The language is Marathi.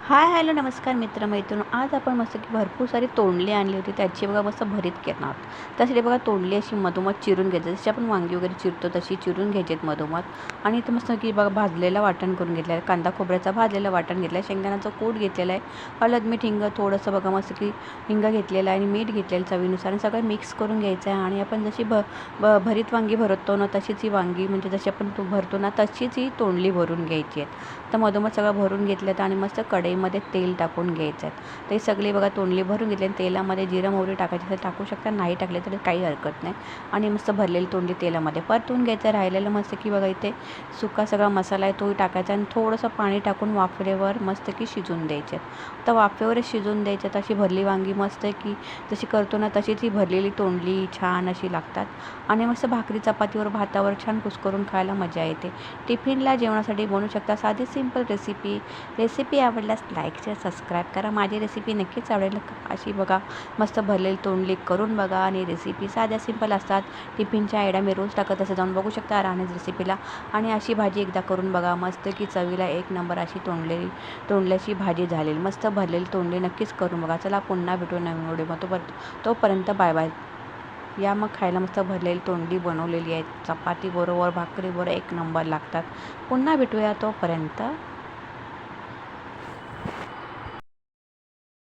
हाय हॅलो नमस्कार मित्र-मैत्रिणींनो, आज आपण मस्त की भरपूर सारी तोंडली आणली होती. त्याची बघा मस्त भरीत करणार आहोत. त्यासाठी बघा तोंडली अशी मधोमध चिरून घ्यायची. जशी आपण वांगी वगैरे चिरतो तशी चिरून घ्यायची आहेत मधोमध. आणि इथे मस्त की बघा भाजलेलं वाटण करून घेतलं आहे. कांदा खोबऱ्याचा भाजलेलं वाटण घेतलं आहे. शेंगदाण्याचं कूट घेतलेलं आहे. हळद, मीठ, हिंग थोडंसं बघा मस्त की हिंग घेतलेलं आहे आणि मीठ घेतलेलं चवीनुसार आणि सगळं मिक्स करून घ्यायचं आहे. आणि आपण जशी भरीत वांगी भरतो ना तशीच ही वांगी म्हणजे जशी आपण भरतो ना तशीच ही तोंडली भरून घ्यायची आहेत. तर मधोमध सगळं भरून घेतलं आणि मस्त कढईमध्ये तेल टाकून घ्यायचं आहे. ते सगळी बघा तोंडली भरून घेतली आणि तेलामध्ये जिरं मोहरी टाकायची तर टाकू शकता, नाही टाकले तरी काही हरकत नाही. आणि मस्त भरलेली तोंडली तेलामध्ये परतून घ्यायचं. राहिलेलं मस्त की बघा इथे सुका सगळा मसाला आहे तोही टाकायचा आणि थोडंसं पाणी टाकून वाफेवर मस्त की शिजून द्यायचे. तर वाफेवरच शिजून द्यायचं. तशी भरली वांगी मस्त की जशी करतो ना तशीच ही भरलेली तोंडली छान अशी लागतात. आणि मस्त भाकरी चपातीवर भातावर छान कुस्करून खायला मजा येते. टिफिनला जेवणासाठी बनवू शकता. साधी सिंपल रेसिपी आवडल्यास लाईक शेअर सबस्क्राईब करा. माझी रेसिपी नक्कीच आवडेल. अशी बघा मस्त भरलेली तोंडली करून बघा. आणि रेसिपी साध्या सिंपल असतात. टिफिनच्या आयडिया मी रोज टाकत असं जाऊन बघू शकता राहण्याच रेसिपीला. आणि अशी भाजी एकदा करून बघा. मस्त की चवीला एक नंबर अशी तोंडल्याची भाजी झालेली मस्त भरलेली तोंडली नक्कीच करून बघा. चला पुन्हा भेटू नवीन व्हिडिओ. तोपर्यंत बाय बाय. या मग खायला मस्त भरलेली तोंडली बनवलेली आहे. चपाती बरोबर भाकरी बरोबर एक नंबर लागतात. पुन्हा भेटूया तोपर्यंत